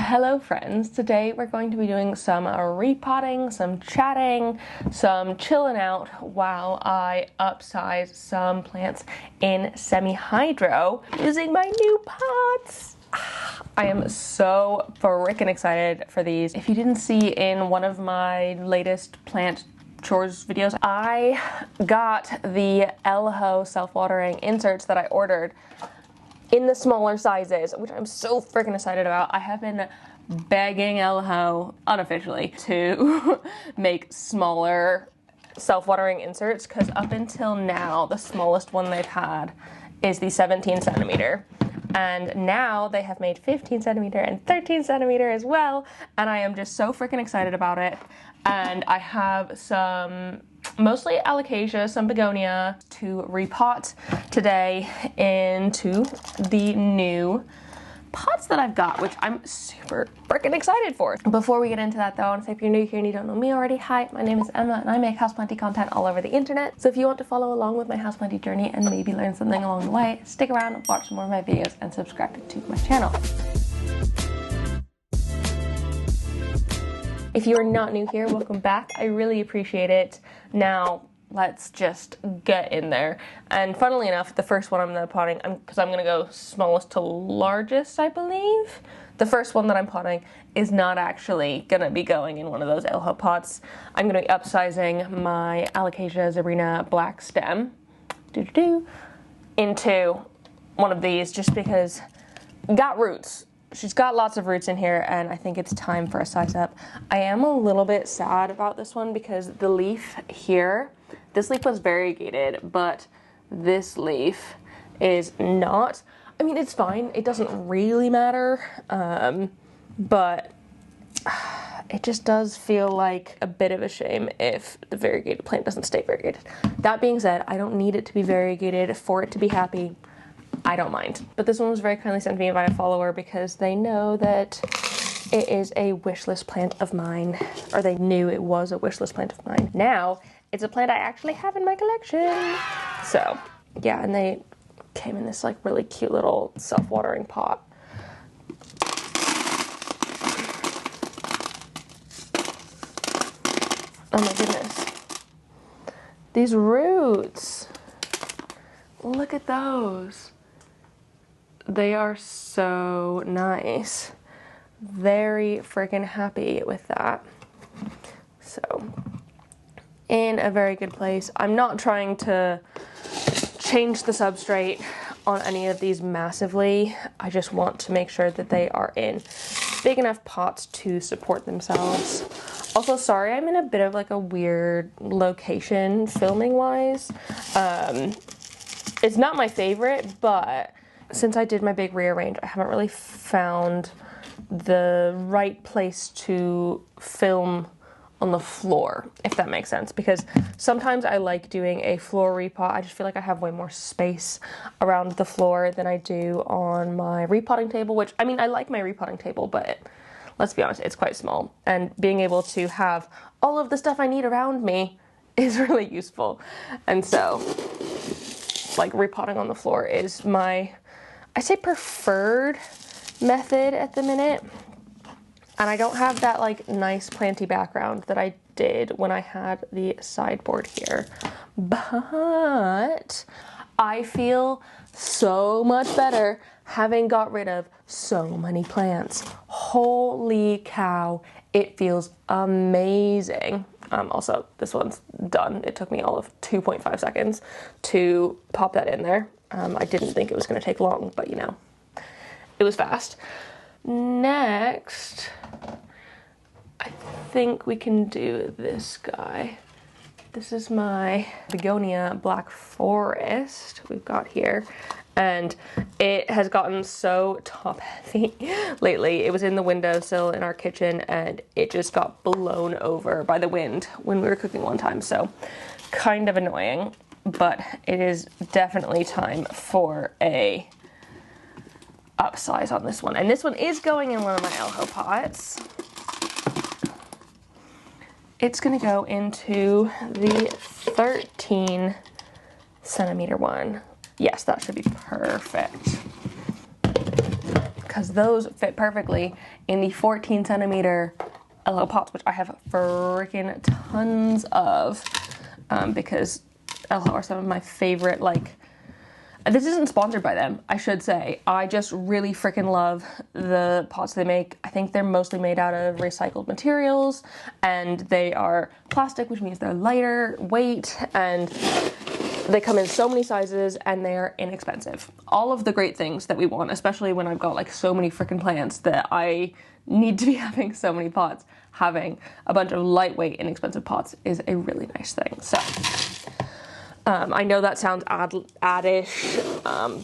Hello friends, today we're going to be doing some repotting, some chatting, some chilling out while I upsize some plants in semi-hydro using my new pots. I am so freaking excited for these. If you didn't see in one of my latest plant chores videos, I got the Elho self-watering inserts that I ordered in the smaller sizes, which I'm so freaking excited about. I have been begging Elho unofficially to make smaller self-watering inserts because up until now, the smallest one they've had is the 17 centimeter. And now they have made 15 centimeter and 13 centimeter as well. And I am just so freaking excited about it. And I have some mostly alocasia, some begonia to repot today into the new pots that I've got, which I'm super freaking excited for. Before we get into that though, I want to say if you're new here and you don't know me already, hi, my name is Emma and I make houseplanty content all over the internet. So if you want to follow along with my houseplanty journey and maybe learn something along the way, stick around, watch some more of my videos and subscribe to my channel. If you are not new here, welcome back. I really appreciate it. Now, let's just get in there. And funnily enough, the first one I'm gonna potting, because I'm gonna go smallest to largest, I believe. The first one that I'm potting is not actually gonna be going in one of those Elho pots. I'm gonna be upsizing my Alocasia zebrina black stem into one of these just because got roots. She's got lots of roots in here and I think it's time for a size up. I am a little bit sad about this one because the leaf here, this leaf was variegated, but this leaf is not. I mean, it's fine. It doesn't really matter, but it just does feel like a bit of a shame if the variegated plant doesn't stay variegated. That being said, I don't need it to be variegated for it to be happy. I don't mind. But this one was very kindly sent to me by a follower because they know that it is a wish list plant of mine, or they knew it was a wish list plant of mine. Now, it's a plant I actually have in my collection. So, yeah, and they came in this like really cute little self-watering pot. Oh my goodness. These roots. Look at those. They are so nice. Very freaking happy with that. So, in a very good place. I'm not trying to change the substrate on any of these massively. I just want to make sure that they are in big enough pots to support themselves. Also, sorry, I'm in a bit of like a weird location filming wise. It's not my favorite, but since I did my big rearrange, I haven't really found the right place to film on the floor, if that makes sense, because sometimes I like doing a floor repot. I just feel like I have way more space around the floor than I do on my repotting table, which, I mean, I like my repotting table, but let's be honest, it's quite small, and being able to have all of the stuff I need around me is really useful. And so, like, repotting on the floor is my, I say, preferred method at the minute. And I don't have that like nice planty background that I did when I had the sideboard here. But I feel so much better having got rid of so many plants. Holy cow, it feels amazing. Also, this one's done. It took me all of 2.5 seconds to pop that in there. I didn't think it was going to take long, but you know, it was fast. Next, I think we can do this guy. This is my begonia black forest we've got here, and it has gotten so top heavy lately. It was in the windowsill in our kitchen and it just got blown over by the wind when we were cooking one time, so kind of annoying, but it is definitely time for a upsize on this one. And this one is going in one of my Elho pots. It's gonna go into the 13 centimeter one. Yes, that should be perfect. because those fit perfectly in the 14 centimeter LO pots, which I have freaking tons of, because LO are some of my favorite, like, this isn't sponsored by them, I should say. I just really freaking love the pots they make. I think they're mostly made out of recycled materials, and they are plastic, which means they're lighter weight, and they come in so many sizes, and they are inexpensive. All of the great things that we want, especially when I've got like so many freaking plants that I need to be having so many pots. Having a bunch of lightweight, inexpensive pots is a really nice thing. So I know that sounds addish,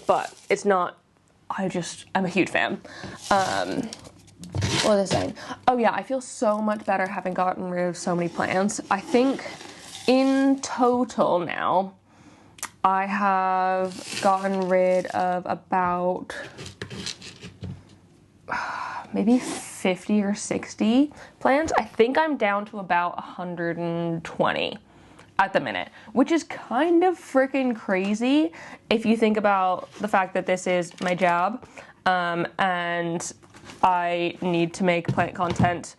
but it's not. I'm a huge fan. What was I saying? Oh yeah, I feel so much better having gotten rid of so many plants. I think in total now, I have gotten rid of about maybe 50 or 60 plants. I think I'm down to about 120 at the minute, which is kind of freaking crazy if you think about the fact that this is my job, and I need to make plant content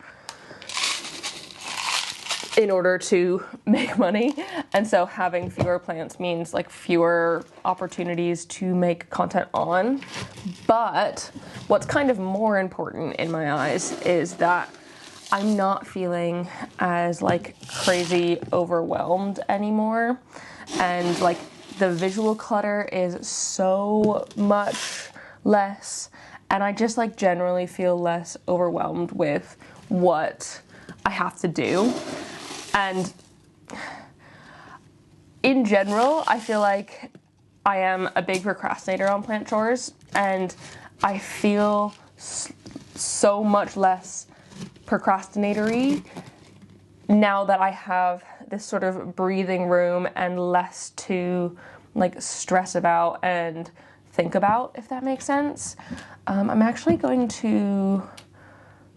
in order to make money, and so having fewer plants means like fewer opportunities to make content on. But what's kind of more important in my eyes is that I'm not feeling as like crazy overwhelmed anymore, and like the visual clutter is so much less, and I just like generally feel less overwhelmed with what I have to do. And in general, I feel like I am a big procrastinator on plant chores, and I feel so much less procrastinatory now that I have this sort of breathing room and less to like stress about and think about, if that makes sense. I'm actually going to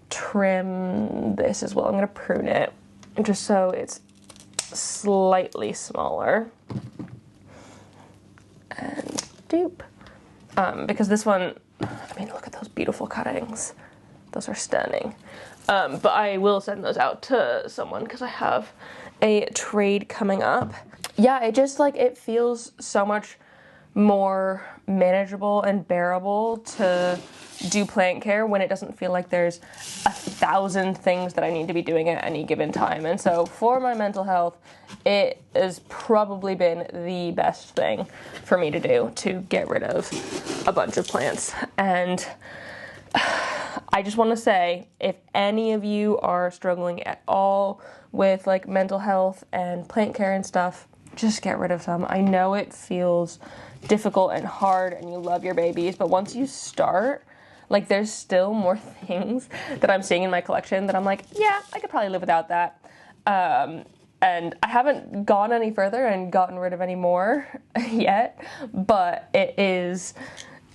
trim this as well. I'm going to prune it just so it's slightly smaller. And dupe. Because this one, I mean, look at those beautiful cuttings. Those are stunning. But I will send those out to someone because I have a trade coming up. Yeah, it just like, it feels so much more manageable and bearable to do plant care when it doesn't feel like there's 1,000 things that I need to be doing at any given time. And so for my mental health, it has probably been the best thing for me to do, to get rid of a bunch of plants. And I just want to say, if any of you are struggling at all with like mental health and plant care and stuff, just get rid of some. I know it feels difficult and hard and you love your babies, but once you start, like there's still more things that I'm seeing in my collection that I'm like, yeah, I could probably live without that. And I haven't gone any further and gotten rid of any more yet, but it's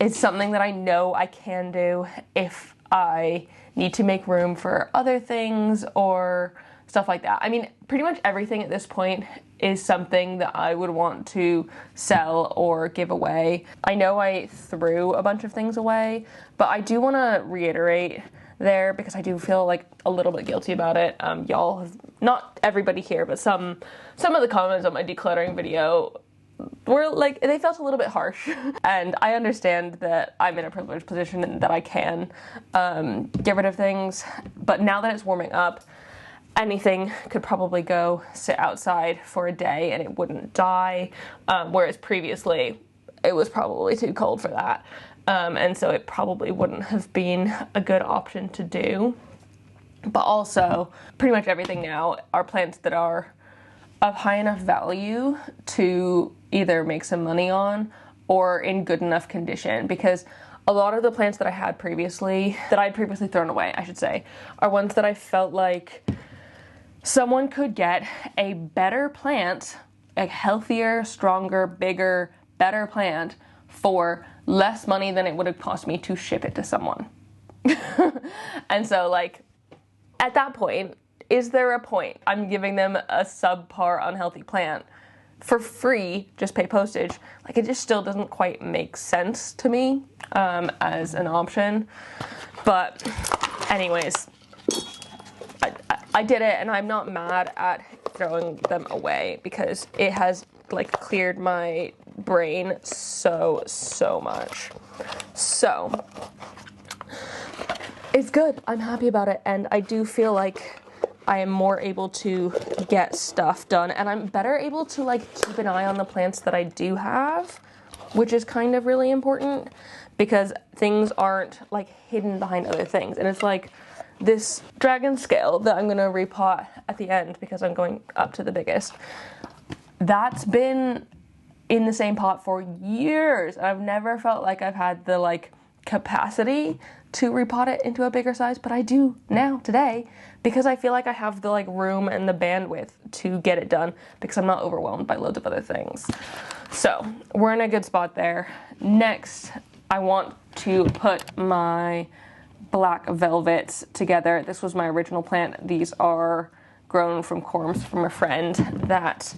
something that I know I can do if I need to make room for other things or stuff like that. I mean, pretty much everything at this point is something that I would want to sell or give away. I know I threw a bunch of things away, but I do want to reiterate there because I do feel like a little bit guilty about it. Y'all have, not everybody here, but some of the comments on my decluttering video were like, they felt a little bit harsh. And I understand that I'm in a privileged position and that I can get rid of things, but now that it's warming up, anything could probably go sit outside for a day and it wouldn't die, whereas previously it was probably too cold for that. And so it probably wouldn't have been a good option to do. But also, pretty much everything now are plants that are of high enough value to either make some money on or in good enough condition, because a lot of the plants that I had previously, that I'd previously thrown away, I should say, are ones that I felt like someone could get a better plant, a healthier, stronger, bigger, better plant for less money than it would have cost me to ship it to someone. And so, like, at that point, is there a point I'm giving them a subpar unhealthy plant for free, just pay postage. Like, it just still doesn't quite make sense to me as an option. But anyways, I did it, and I'm not mad at throwing them away because it has like cleared my brain so much. So it's good. I'm happy about it, and I do feel like I am more able to get stuff done, and I'm better able to like keep an eye on the plants that I do have, which is kind of really important because things aren't like hidden behind other things. And it's like this dragon scale that I'm gonna repot at the end because I'm going up to the biggest. That's been in the same pot for years. I've never felt like I've had the like capacity to repot it into a bigger size, but I do now today because I feel like I have the like room and the bandwidth to get it done because I'm not overwhelmed by loads of other things. So we're in a good spot there. Next, I want to put my black velvets together. This was my original plant. These are grown from corms from a friend that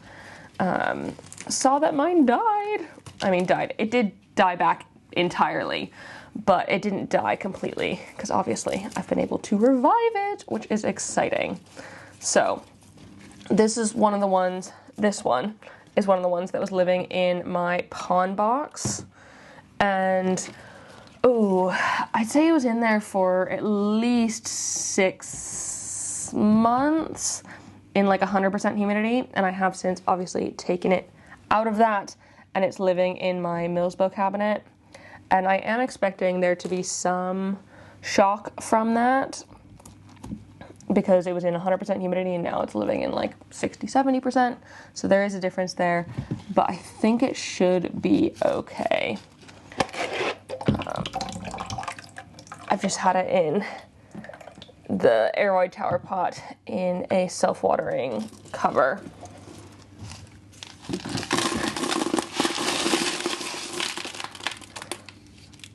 saw that mine died. I mean, died. It did die back entirely, but it didn't die completely because obviously I've been able to revive it, which is exciting. So this is one of the ones, this one is one of the ones that was living in my pawn box. And I'd say it was in there for at least 6 months in like 100% humidity, and I have since obviously taken it out of that, and it's living in my Millsbow cabinet. And I am expecting there to be some shock from that because it was in 100% humidity and now it's living in like 60-70%. So there is a difference there, but I think it should be okay. I've just had it in the aeroid tower pot in a self-watering cover.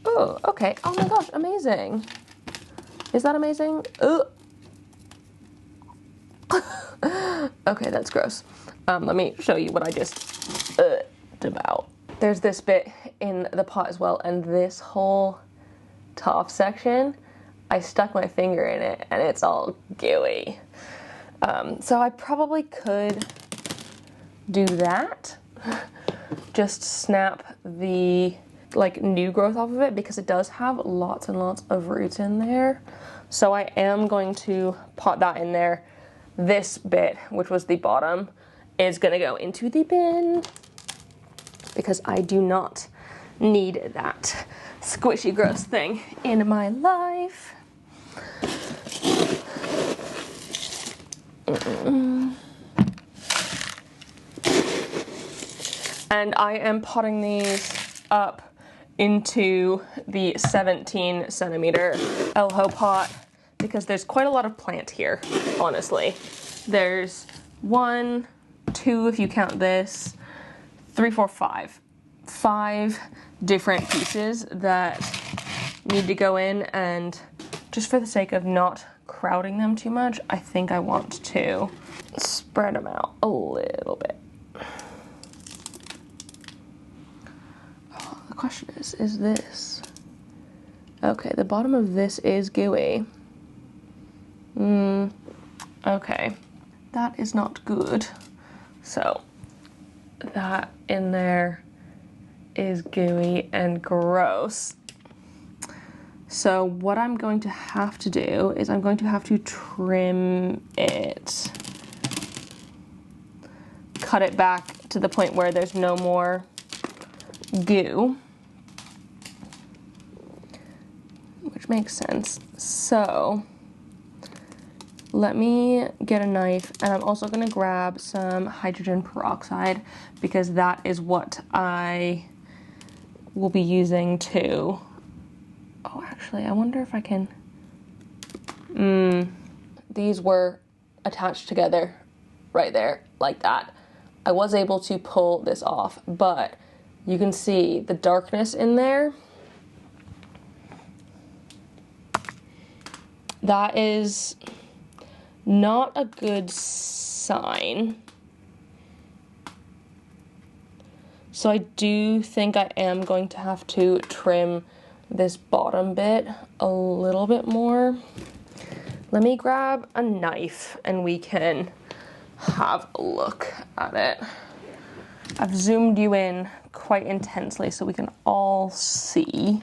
Oh, okay. Oh my gosh, amazing. Is that amazing? Okay, that's gross. Let me show you what I just about. There's this bit in the pot as well, and this whole top section, I stuck my finger in it and it's all gooey. So I probably could do that. Just snap the like new growth off of it because it does have lots and lots of roots in there. So I am going to pot that in there. This bit, which was the bottom, is gonna go into the bin because I do not need that squishy gross thing in my life. And I am potting these up into the 17 centimeter Elho pot because there's quite a lot of plant here, honestly. There's 1, 2, if you count this, 3, 4, 5. 5 different pieces that need to go in, and just for the sake of not crowding them too much, I think I want to spread them out a little bit. Oh, the question is this? Okay, the bottom of this is gooey. Okay, that is not good. So that in there is gooey and gross. So what I'm going to have to do is I'm going to have to trim it. Cut it back to the point where there's no more goo. Which makes sense. So let me get a knife, and I'm also going to grab some hydrogen peroxide because that is what I will be using to... Oh, actually, I wonder if I can... These were attached together right there, like that. I was able to pull this off, but you can see the darkness in there. That is not a good sign. So I do think I am going to have to trim this bottom bit a little bit more. Let me grab a knife and we can have a look at it. I've zoomed you in quite intensely so we can all see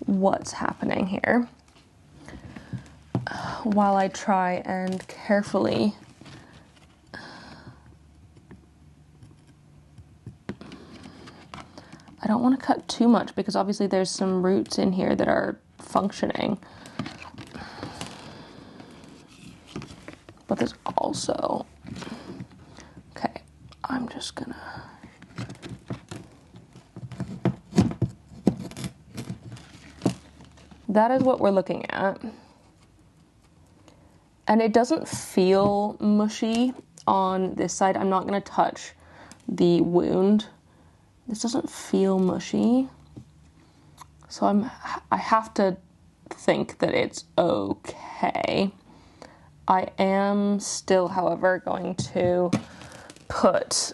what's happening here while I try and carefully I don't want to cut too much because obviously there's some roots in here that are functioning. But there's also, okay, I'm just gonna, that is what we're looking at. And it doesn't feel mushy on this side. I'm not gonna touch the wound. This doesn't feel mushy. So I have to think that it's okay. I am still, however, going to put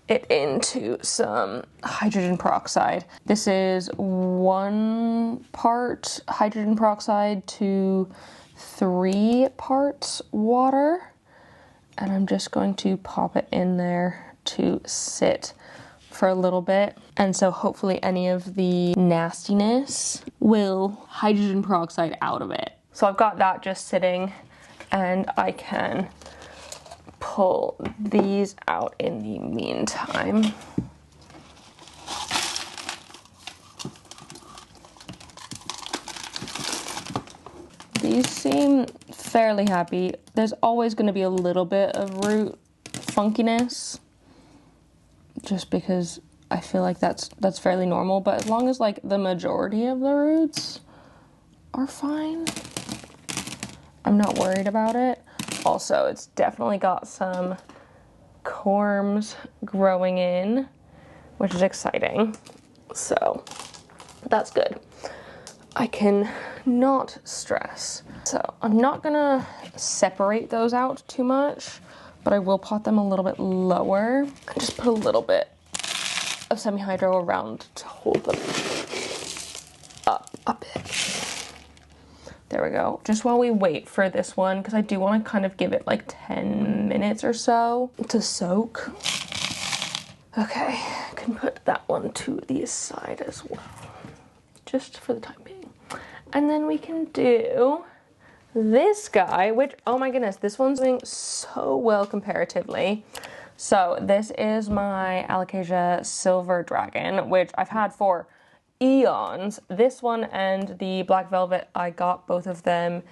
it into some hydrogen peroxide. This is 1 part hydrogen peroxide to 3 parts water. And I'm just going to pop it in there to sit for a little bit. And so hopefully any of the nastiness will hydrogen peroxide out of it. So I've got that just sitting and I can pull these out in the meantime. These seem fairly happy. There's always going to be a little bit of root funkiness just because I feel like that's fairly normal, but as long as like the majority of the roots are fine, I'm not worried about it. Also, it's definitely got some corms growing in, which is exciting. So that's good. I can not stress. So I'm not gonna separate those out too much, but I will pot them a little bit lower and just put a little bit of semi-hydro around to hold them up a bit. There we go. Just while we wait for this one, because I do want to kind of give it like 10 minutes or so to soak. Okay, I can put that one to the side as well, just for the time being. And then we can do this guy, which, oh my goodness, this one's doing so well comparatively. So this is my Alocasia Silver Dragon, which I've had for eons. This one and the Black Velvet, I got both of them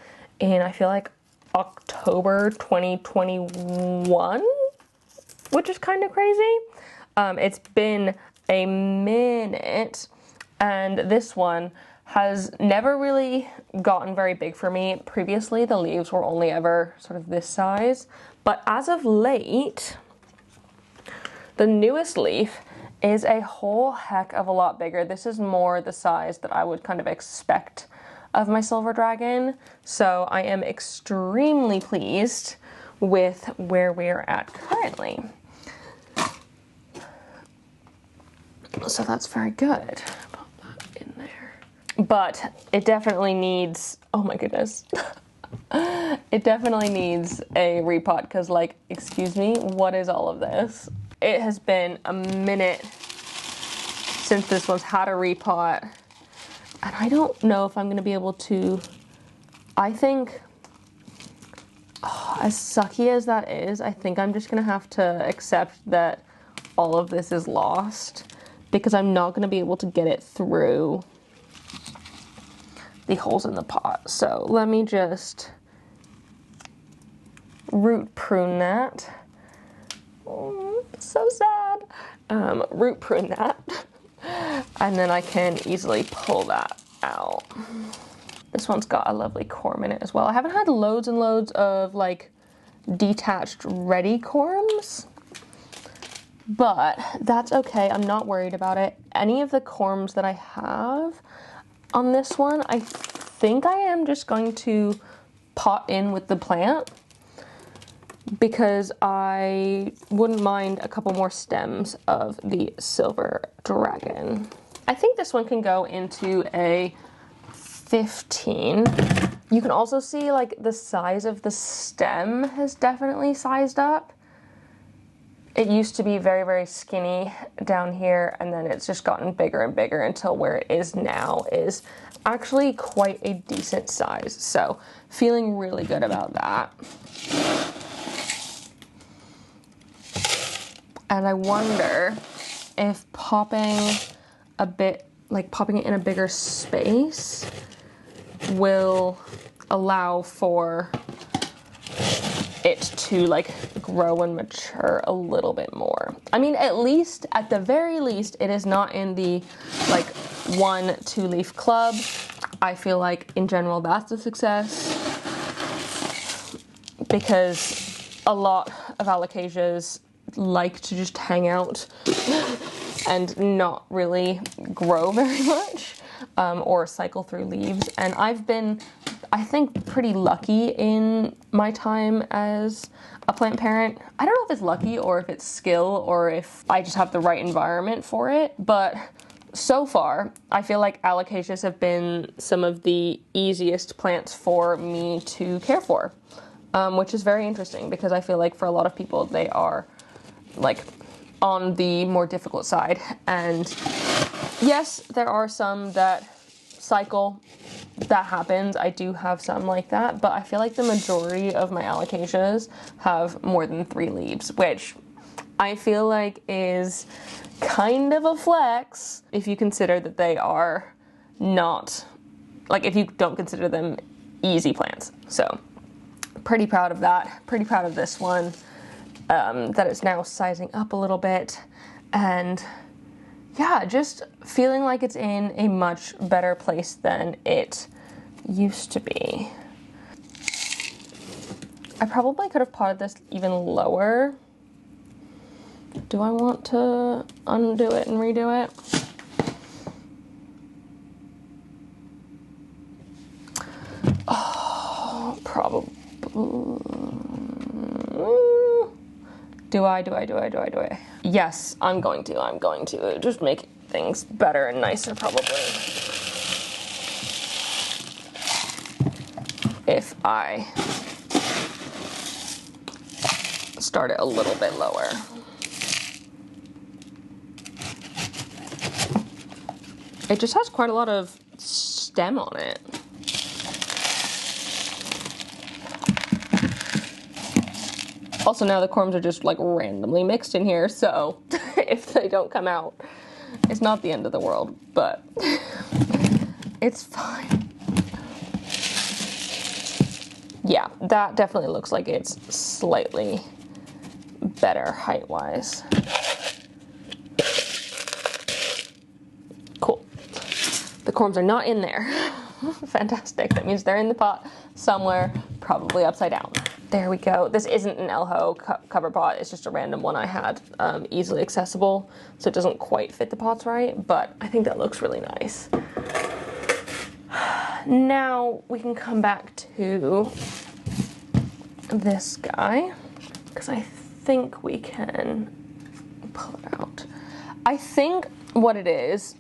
in, I feel like, October 2021, which is kind of crazy. It's been a minute, and this one has never really gotten very big for me. Previously, the leaves were only ever sort of this size, but as of late, the newest leaf is a whole heck of a lot bigger. This is more the size that I would kind of expect of my Silver Dragon. So I am extremely pleased with where we're at currently. So that's very good. Pop that in there. But it definitely needs, oh my goodness. It definitely needs a repot because, like, excuse me, what is all of this? It has been a minute since this one's had a repot, and I don't know if I'm going to be able to, I think, as sucky as that is, I think I'm just going to have to accept that all of this is lost because I'm not going to be able to get it through the holes in the pot. So let me just root prune that. Oh, so sad. Root prune that. And then I can easily pull that out. This one's got a lovely corm in it as well. I haven't had loads and loads of like detached ready corms, but that's okay. I'm not worried about it. Any of the corms that I have on this one, I think I am just going to pot in with the plant because I wouldn't mind a couple more stems of the silver dragon. I think this one can go into a 15. You can also see like the size of the stem has definitely sized up. It used to be very, very skinny down here, and then it's just gotten bigger and bigger until where it is now is actually quite a decent size. So feeling really good about that. And I wonder if popping it in a bigger space will allow for it to like grow and mature a little bit more. I mean, at the very least, it is not in the like 1-2 leaf club. I feel like in general that's a success, because a lot of alocasias like to just hang out and not really grow very much, or cycle through leaves. And I've been, I think, pretty lucky in my time as a plant parent. I don't know if it's lucky or if it's skill or if I just have the right environment for it, but so far I feel like alocasias have been some of the easiest plants for me to care for, which is very interesting because I feel like for a lot of people they are like on the more difficult side. And yes, there are some that cycle. That happens. I do have some like that, but I feel like the majority of my alocasias have more than 3 leaves, which I feel like is kind of a flex if you consider that they are not, like if you don't consider them easy plants. So pretty proud of that. Pretty proud of this one, that it's now sizing up a little bit, and yeah, just feeling like it's in a much better place than it used to be. I probably could have potted this even lower. Do I want to undo it and redo it? Oh, probably. Do I? Yes, I'm going to just make things better and nicer probably. If I start it a little bit lower. It just has quite a lot of stem on it. Also, now the corms are just like randomly mixed in here, so if they don't come out, it's not the end of the world, but it's fine. Yeah, that definitely looks like it's slightly better height-wise. Cool. The corms are not in there. Fantastic. That means they're in the pot somewhere, probably upside down. There we go. This isn't an Elho cover pot. It's just a random one I had, easily accessible, so it doesn't quite fit the pots right, but I think that looks really nice. Now we can come back to this guy, because I think we can pull it out. I think what it is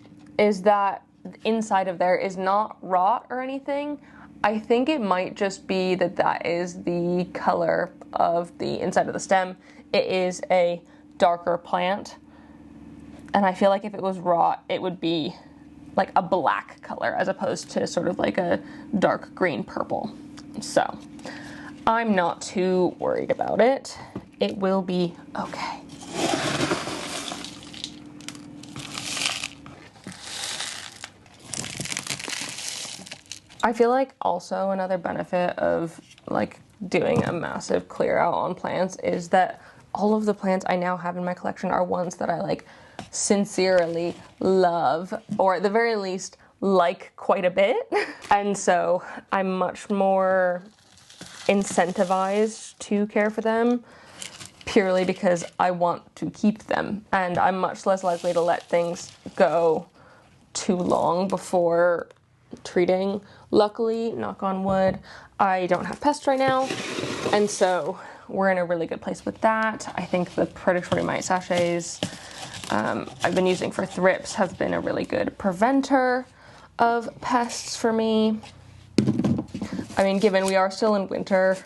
that inside of there is not rot or anything. I think it might just be that that is the color of the inside of the stem. It is a darker plant, and I feel like if it was rot, it would be like a black color as opposed to sort of like a dark green purple. So I'm not too worried about it. It will be okay. I feel like also another benefit of like doing a massive clear out on plants is that all of the plants I now have in my collection are ones that I like sincerely love, or at the very least like quite a bit. And so I'm much more incentivized to care for them purely because I want to keep them, and I'm much less likely to let things go too long before treating. Luckily, knock on wood, I don't have pests right now, and so we're in a really good place with that. I think the predatory mite sachets I've been using for thrips have been a really good preventer of pests for me. I mean, given we are still in winter,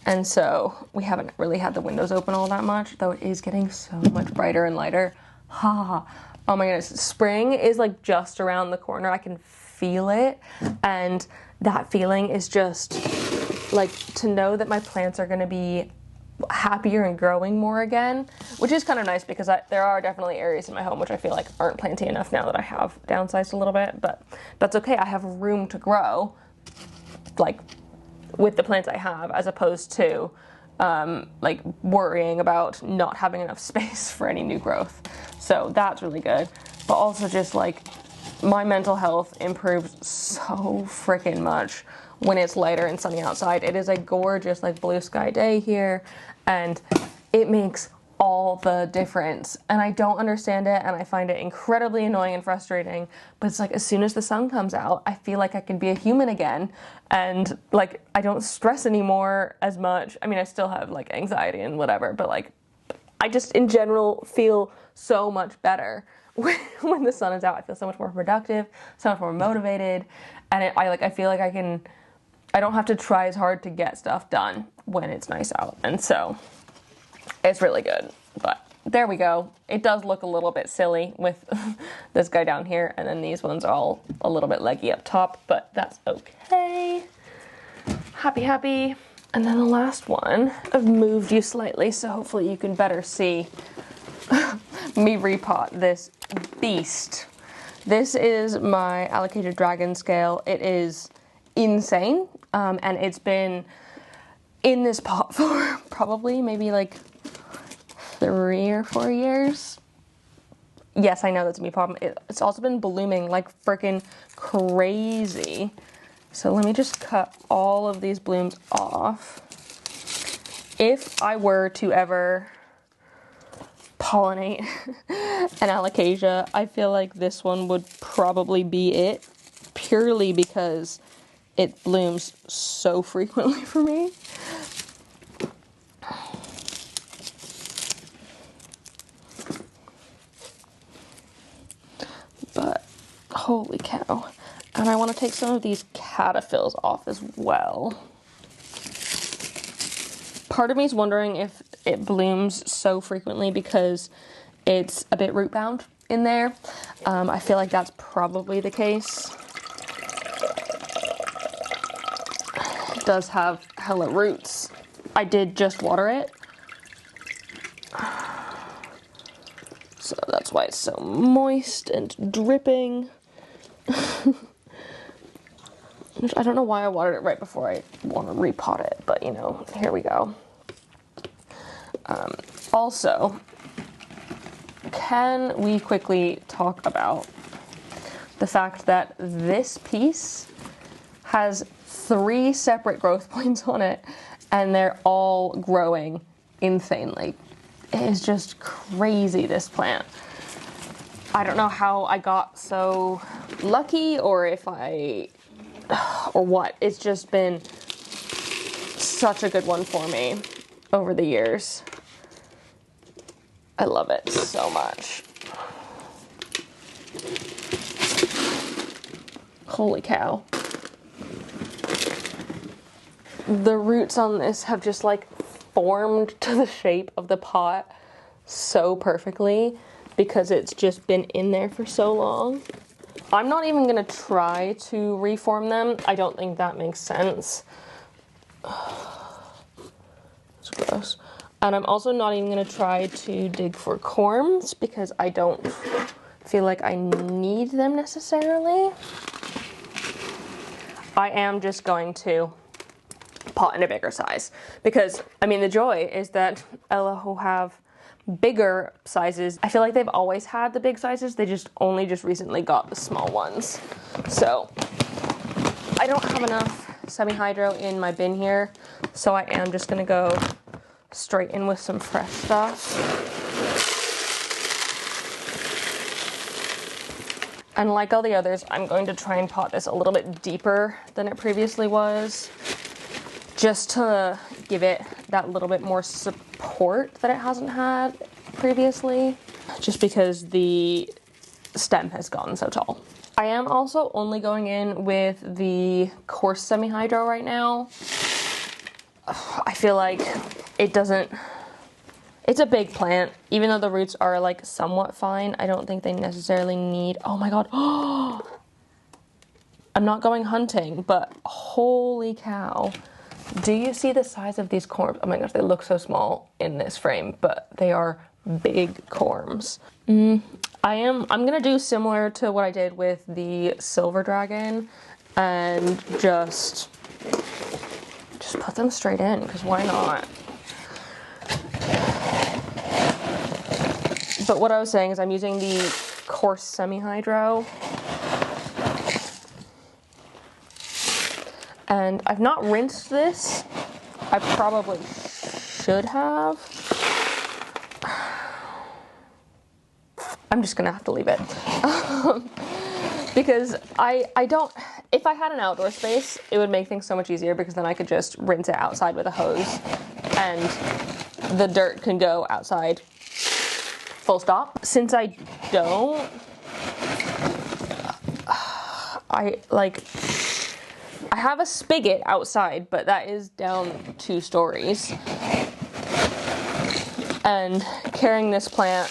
and so we haven't really had the windows open all that much, though it is getting so much brighter and lighter. Ha! Oh my goodness, spring is like just around the corner. I can feel it, and that feeling is just like to know that my plants are gonna be happier and growing more again, which is kind of nice because there are definitely areas in my home which I feel like aren't planty enough now that I have downsized a little bit, but that's okay. I have room to grow, like with the plants I have, as opposed to like worrying about not having enough space for any new growth. So that's really good. But also just like my mental health improves so freaking much when it's lighter and sunny outside. It is a gorgeous like blue sky day here, and it makes all the difference. And I don't understand it, and I find it incredibly annoying and frustrating, but it's like as soon as the sun comes out, I feel like I can be a human again, and like I don't stress anymore as much. I mean, I still have like anxiety and whatever, but like I just in general feel so much better when the sun is out. I feel so much more productive, so much more motivated, and I feel like I don't have to try as hard to get stuff done when it's nice out. And so it's really good. But there we go. It does look a little bit silly with this guy down here, and then these ones are all a little bit leggy up top, but that's okay. Happy. And then the last one, I've moved you slightly, so hopefully you can better see me repot this beast. This is my allocated dragon scale. It is insane, and it's been in this pot for probably maybe like 3 or 4 years. Yes, I know that's a me problem. It's also been blooming like freaking crazy. So let me just cut all of these blooms off. If I were to ever pollinate an alocasia, I feel like this one would probably be it, purely because it blooms so frequently for me. But holy cow. And I want to take some of these caterpillars off as well. Part of me is wondering if it blooms so frequently because it's a bit root bound in there. I feel like that's probably the case. It does have hella roots. I did just water it, so that's why it's so moist and dripping. I don't know why I watered it right before I want to repot it, but you know, here we go. Also, can we quickly talk about the fact that this piece has 3 separate growth points on it, and they're all growing insanely. It is just crazy, this plant. I don't know how I got so lucky, or what. It's just been such a good one for me over the years. I love it so much. Holy cow. The roots on this have just like formed to the shape of the pot so perfectly because it's just been in there for so long. I'm not even gonna try to reform them. I don't think that makes sense. It's gross. And I'm also not even gonna try to dig for corms because I don't feel like I need them necessarily. I am just going to pot in a bigger size because, I mean, the joy is that Ella will have bigger sizes. I feel like they've always had the big sizes, they just recently got the small ones. So I don't have enough semi-hydro in my bin here, so I am just gonna go straight in with some fresh stuff. And like all the others, I'm going to try and pot this a little bit deeper than it previously was, just to give it that little bit more support that it hasn't had previously, just because the stem has gotten so tall. I am also only going in with the coarse semi-hydro right now. I feel like it doesn't, it's a big plant. Even though the roots are like somewhat fine, I don't think they necessarily need, oh my god. I'm not going hunting, but holy cow. Do you see the size of these corms? Oh my gosh, they look so small in this frame, but they are big corms. I'm gonna do similar to what I did with the silver dragon and just put them straight in, because why not? But what I was saying is I'm using the coarse semi-hydro. And I've not rinsed this. I probably should have. I'm just gonna have to leave it. Because I don't, if I had an outdoor space, it would make things so much easier, because then I could just rinse it outside with a hose and the dirt can go outside, full stop. Since I don't, I have a spigot outside, but that is down 2 stories. And carrying this plant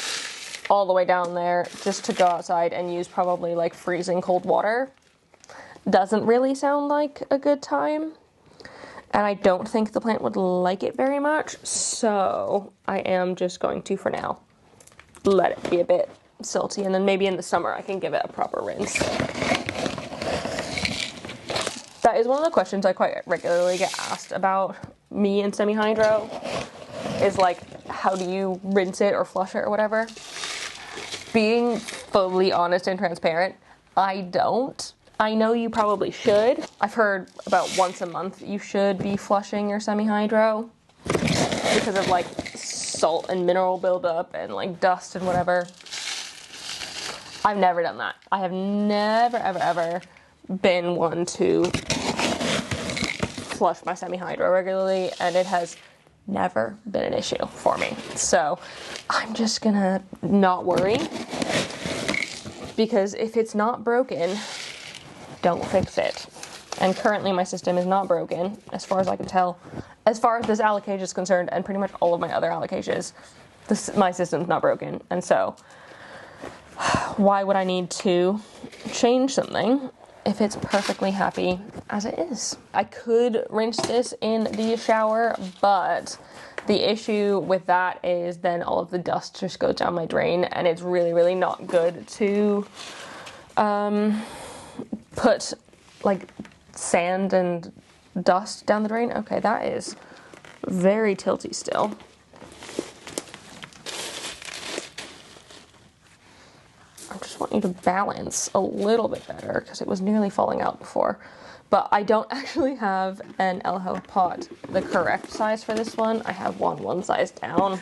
all the way down there just to go outside and use probably like freezing cold water doesn't really sound like a good time. And I don't think the plant would like it very much. So I am just going to, for now, let it be a bit silty. And then maybe in the summer I can give it a proper rinse. That is one of the questions I quite regularly get asked about me and semi-hydro, is like, how do you rinse it or flush it or whatever? Being fully honest and transparent, I don't. I know you probably should. I've heard about once a month you should be flushing your semi-hydro because of like salt and mineral buildup and like dust and whatever. I've never done that. I have never, ever, ever been one to flush my semi-hydro regularly, and it has never been an issue for me. So I'm just gonna not worry, because if it's not broken, don't fix it. And currently my system is not broken, as far as I can tell. As far as this allocation is concerned, and pretty much all of my other allocations, my system's not broken. And so why would I need to change something if it's perfectly happy as it is? I could rinse this in the shower, but the issue with that is then all of the dust just goes down my drain, and it's really, really not good to put like sand and dust down the drain. Okay, that is very tilty still. I just want you to balance a little bit better, because it was nearly falling out before. But I don't actually have an Repot the correct size for this one. I have one size down,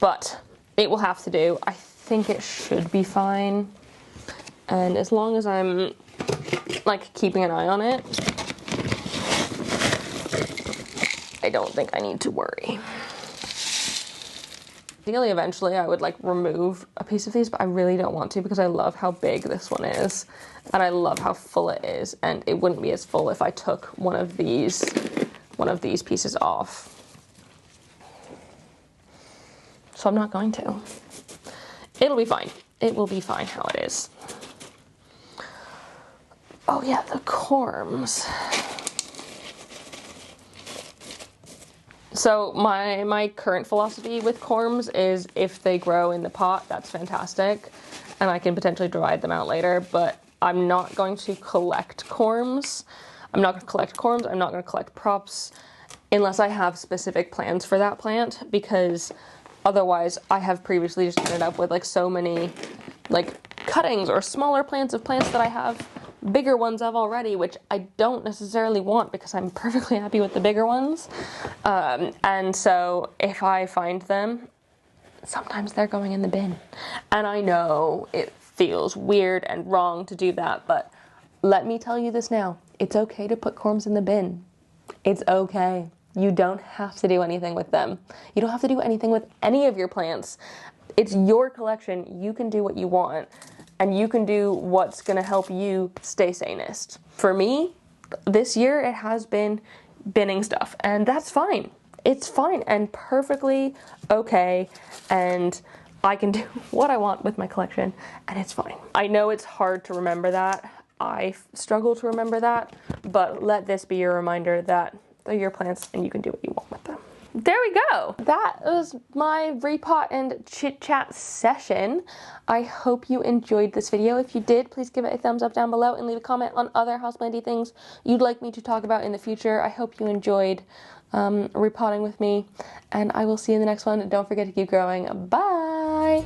but it will have to do. I think it should be fine, and as long as I'm like keeping an eye on it, I don't think I need to worry. Ideally, eventually, I would like remove a piece of these, but I really don't want to, because I love how big this one is, and I love how full it is, and it wouldn't be as full if I took one of these pieces off. So I'm not going to. It'll be fine. It will be fine how it is. Oh yeah, the corms. So my current philosophy with corms is, if they grow in the pot, that's fantastic, and I can potentially divide them out later, but I'm not going to collect corms. I'm not going to collect corms, I'm not going to collect props, unless I have specific plans for that plant, because otherwise I have previously just ended up with like so many like cuttings or smaller plants of plants that I have bigger ones of already, which I don't necessarily want, because I'm perfectly happy with the bigger ones. And so if I find them, sometimes they're going in the bin. And I know it feels weird and wrong to do that, but let me tell you this now. It's okay to put corms in the bin. It's okay. You don't have to do anything with them. You don't have to do anything with any of your plants. It's your collection. You can do what you want, and you can do what's gonna help you stay sanest. For me, this year it has been binning stuff, and that's fine. It's fine and perfectly okay, and I can do what I want with my collection, and it's fine. I know it's hard to remember that. I struggle to remember that, but let this be your reminder that they're your plants and you can do what you want with them. There we go. That was my repot and chit chat session. I hope you enjoyed this video. If you did, please give it a thumbs up down below and leave a comment on other houseplanty things you'd like me to talk about in the future. I hope you enjoyed repotting with me, and I will see you in the next one. Don't forget to keep growing. Bye.